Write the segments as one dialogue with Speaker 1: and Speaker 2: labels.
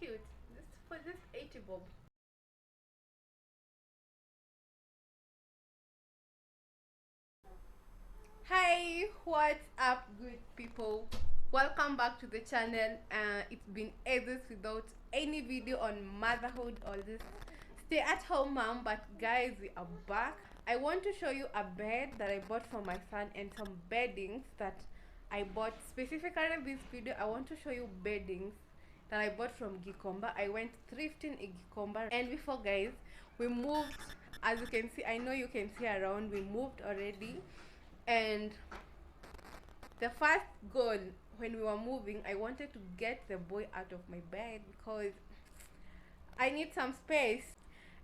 Speaker 1: cute. This for this 80 bob. Hi, what's up, good people? Welcome back to the channel. It's been ages without any video on motherhood or this stay-at-home mom, but guys, we are back. I want to show you a bed that I bought for my son and some beddings that I bought specifically in this video. I want to show you beddings that I bought from GIKOMBA. I went thrifting in GIKOMBA, and before, guys, we moved. As you can see, I know you can see around, we moved already. And the first goal when we were moving, I wanted to get the boy out of my bed because I need some space.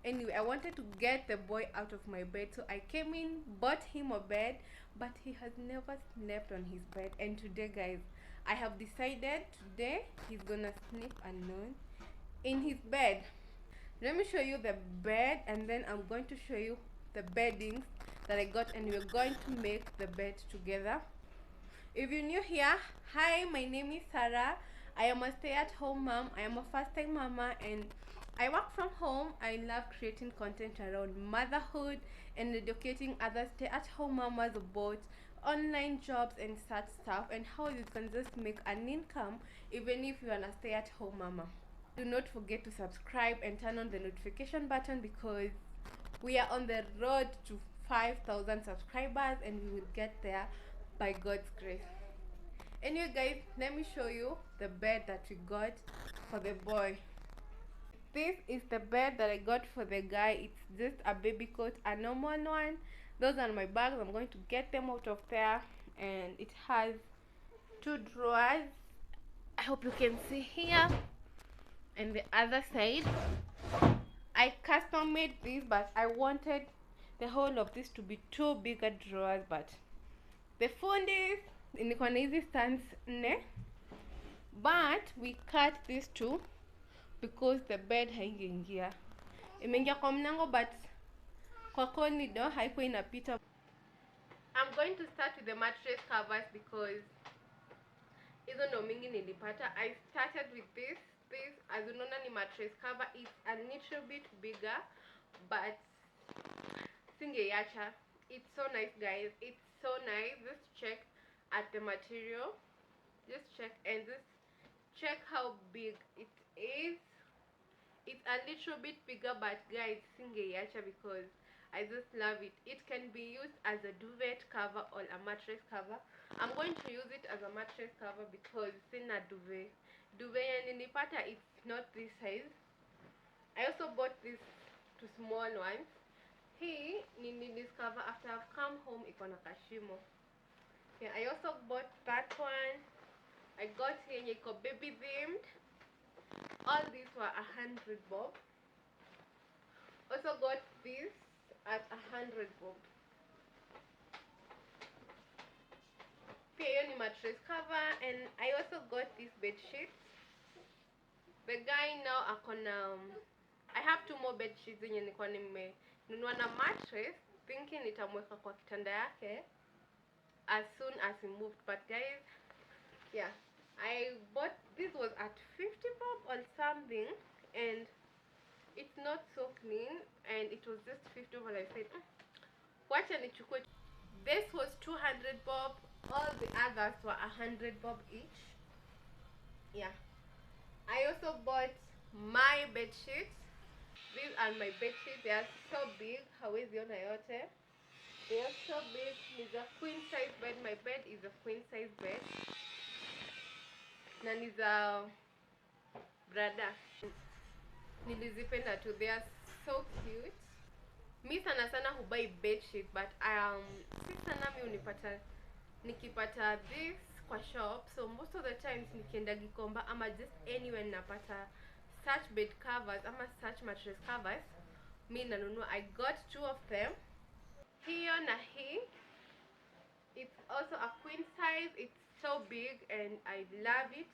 Speaker 1: Anyway, I wanted to get the boy out of my bed, so I came in, bought him a bed, but he has never slept on his bed. And today, guys, I have decided today he's gonna sleep alone in his bed. Let me show you the bed, and then I'm going to show you the beddings that I got, and we're going to make the bed together. If you're new here, hi, my name is Sarah. I am a stay-at-home mom. I am a first-time mama, and I work from home. I love creating content around motherhood and educating other stay-at-home mamas about online jobs and such stuff, and how you can just make an income even if you're a stay-at-home mama. Do not forget to subscribe and turn on the notification button because we are on the road to 5,000 subscribers, and we will get there by God's grace. Anyway, guys, let me show you the bed that we got for the boy. This is the bed that I got for the guy. It's just a baby coat, a normal one. Those are my bags. I'm going to get them out of there, and it has two drawers. I hope you can see here. And the other side, I custom made this, but I wanted the whole of this to be two bigger drawers, but the fundis niko na hizi stands ne, but we cut these two because the bed haingeingia, imeingia kwa mlango, but kwa corridor haikuwa inapita. I'm going to start with the mattress covers because hizo ndo mingi nilipata. I started with this. This, as unaona, ni mattress cover. It's a little bit bigger, but singeiacha. It's so nice, guys. It's so nice. Just check at the material. Just check, and just check how big it is. It's a little bit bigger, but guys, singeiacha because I just love it. It can be used as a duvet cover or a mattress cover. I'm going to use it as a mattress cover because sina duvet. Duvet ya nilipata, it's not this size. I also bought these two small ones. Hii nilidiscover after I've come home, iko na kashimo. Yeah, I also bought that one. I got yenye iko baby themed. All these were 100 bob. Also got this at 100 bob. Pia hiyo ni mattress cover, and I also got this bed sheets. The guy now akona I have two more bed sheets zenye nilikuwa nimenunua na mattress thinking nitamweka kwa kitanda yake as soon as he moved, but guys, yeah, I bought this was at 50 bob or something, and it's not so clean, and it was just 50 bob. I said wacha nichukue. This was 200 bob. All the others were 100 bob each. Yeah, I also bought my bed sheets. These are my bed sheets. They are so big. Hawezi ona yote. They are so big. It's a queen size bed. My bed is a queen size bed. Na ni za brada. Nilizipenda too. They are so cute. Mi sana sana hubai bed sheet, but si sana mi unipata nikipata this kwa shop. So most of the times nikienda GIKOMBA ama just anywhere napata such bed covers ama such mattress covers, mi nanunua. I got two of them. Hiyo na hii. It's also a queen size. It's so big and I love it.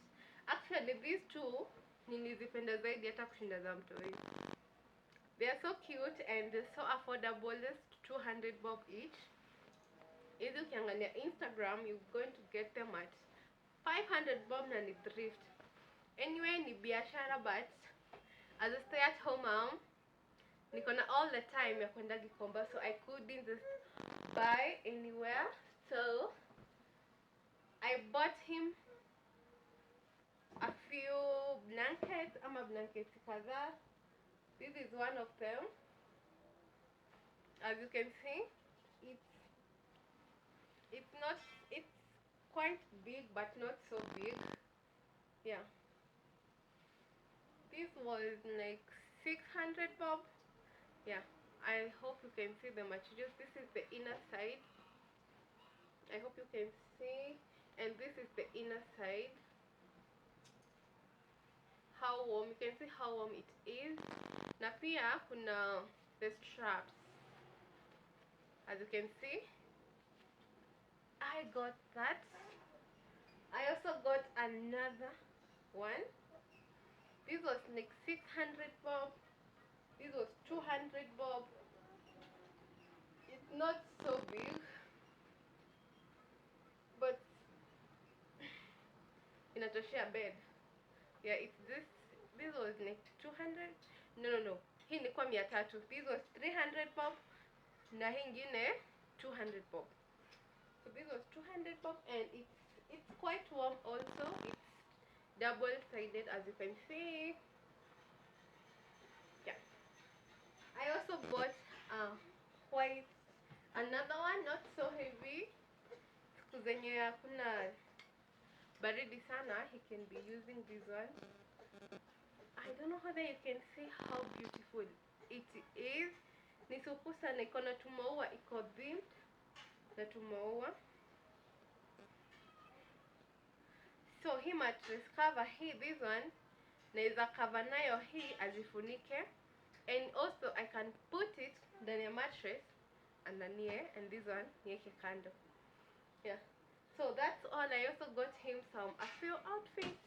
Speaker 1: Actually, these two nilizipenda zaidi hata kushinda za mtoi. They are so cute and they're so affordable. Just 200 bob each. Hizi ukiangalia Instagram, you're going to get them at 500 bob na ni thrift. Anyway, ni biashara, but as a stay-at-home mom, niko na all the time ya kwenda Gikomba, so I couldn't just buy anywhere. So I bought him a few blankets. Blankets kadhaa. This is one of them. As you can see, it's not, it's quite big but not so big. Yeah, this was like 600 bob. Yeah, I hope you can see the materials. This is the inner side. I hope you can see. And this is the inner side. How warm, you can see how warm it is. Na pia kuna the straps. As you can see, I got that. I also got another one. This was like 600 bob. This was 200 bob. It's not so big, but inatoshea bed. Yeah, it's this. This was like 200. No. Hii ilikuwa 300. This was 300 bob. Na hii ingine 200 bob. So this was 200 bob, and it's quite warm also. It's double-sided, as you can see. Yeah. I also bought white, another one, not so heavy. Siku zenye hakuna baridi sana, he can be using this one. I don't know whether you can see how beautiful it is. Ni supu sana, iko na tumaua, iko themed na tumaua. So hii mattress cover, this one, naweza cover nayo hii azifunike. And also I can put it ndani ya mattress andanie, and this one niweke kando. Yeah. So that's all. I also got him a few outfits.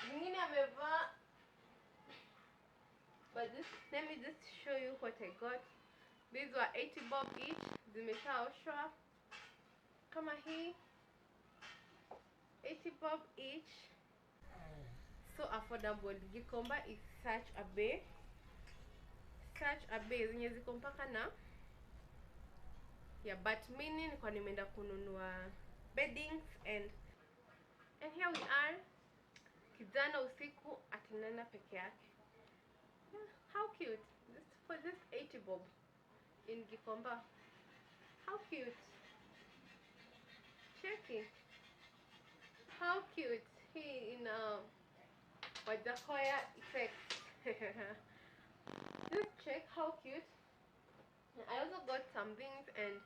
Speaker 1: Zingine amevaa. But let me just show you what I got. These were 80 bob each. Zimeshaoshwa. Kama hii. 80 bob each. So affordable. Gikomba is such a bay. Zenye ziko mpaka na. Yeah, but mimi nilikuwa nimeenda kununua beddings, and here we are. Kijana usiku atinana peke yake. Yeah, how cute. For this 80 bob in Gikomba. How cute. Check it. How cute. He in Wajakoya effect. Just check how cute. I also got some things, and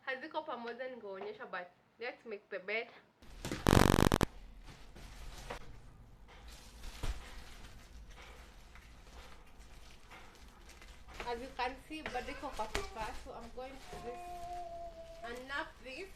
Speaker 1: haziko pamoja ningeonyesha, but let's make the bed. As you can see, badiko kwa pipa, so I'm going to unwrap this.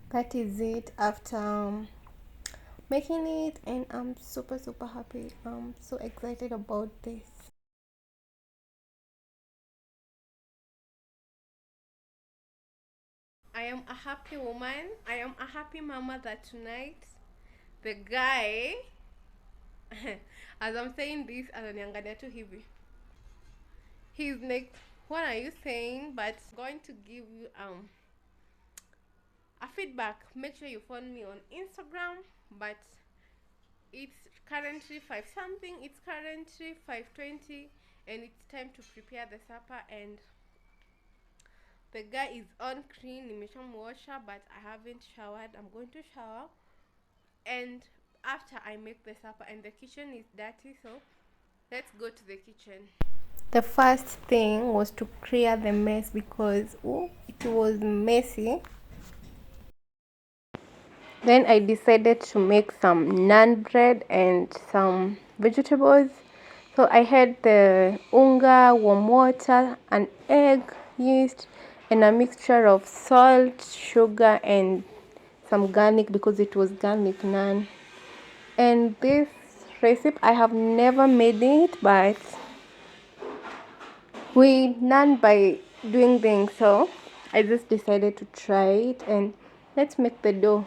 Speaker 1: That is it after making it, and I'm super happy. I'm so excited about this. I am a happy woman. I am a happy mama that tonight the guy as I'm saying this, ananiangalia tu hivi. He's like, what are you saying? But I'm going to give you a feedback. Make sure you follow me on Instagram. But it's currently 5 something. It's currently 5:20, and it's time to prepare the supper. And the guy is on clean. Nimeshamwosha, but I haven't showered. I'm going to shower, and after I make the supper, and the kitchen is dirty, so let's go to the kitchen. The first thing was to clear the mess because it was messy. Then I decided to make some naan bread and some vegetables. So I had the unga, warm water, an egg, yeast, and a mixture of salt, sugar, and some garlic because it was garlic naan. And this recipe, I have never made it, but we learned by doing things. So I just decided to try it, and let's make the dough.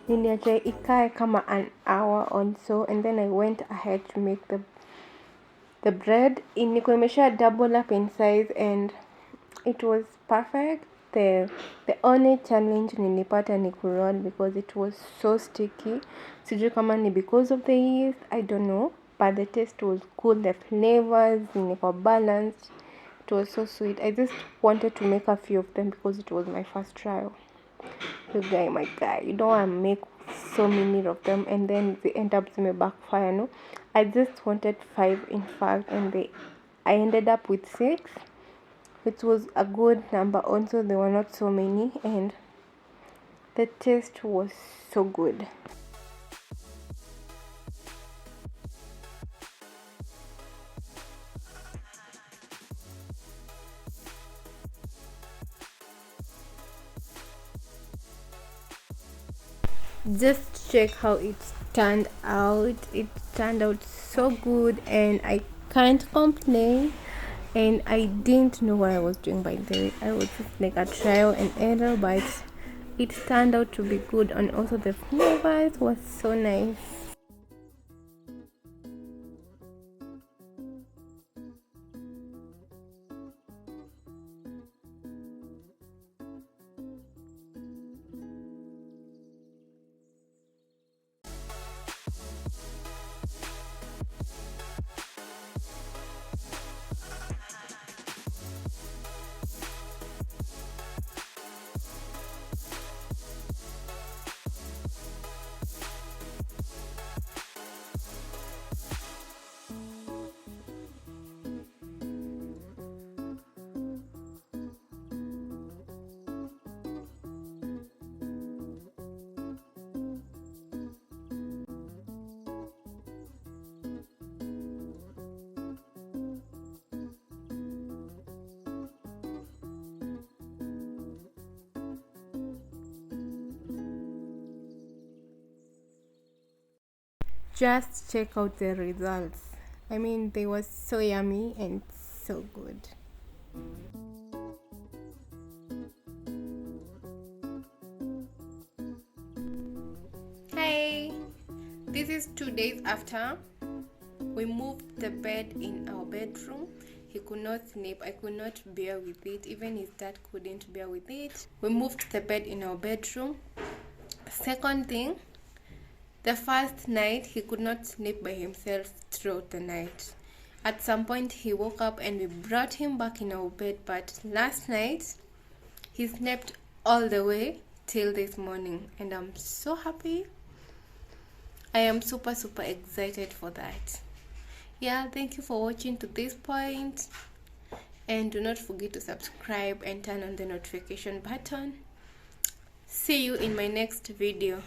Speaker 1: Niliacha ikae kama an hour or so, and then I went ahead to make the bread. Ilikuwa imesha double up in size and it was perfect. The only challenge nilipata ni kuroll because it was so sticky. Sijui kama ni because of the yeast, I don't know, but the taste was cool. The flavors were balanced. It was so sweet. I just wanted to make a few of them because it was my first trial. My guy, you don't want to make so many of them and then they end up to me backfire. No, I just wanted 5 in fact, and I ended up with 6, which was a good number. Also, there were not so many, and the taste was so good. Just check how it turned out. It turned out so good and I can't complain. And I didn't know what I was doing, by the way. I was just like a trial and error, but it turned out to be good, and also the flavors was so nice. Just check out the results. I mean, they were so yummy and so good. Hey, this is 2 days after we moved the bed in our bedroom. He could not sleep. I could not bear with it. Even his dad couldn't bear with it. We moved the bed in our bedroom. Second thing, the first night he could not sleep by himself throughout the night. At some point he woke up and we brought him back in our bed, but last night he slept all the way till this morning, and I'm so happy. I am super excited for that. Yeah, thank you for watching to this point, and do not forget to subscribe and turn on the notification button. See you in my next video.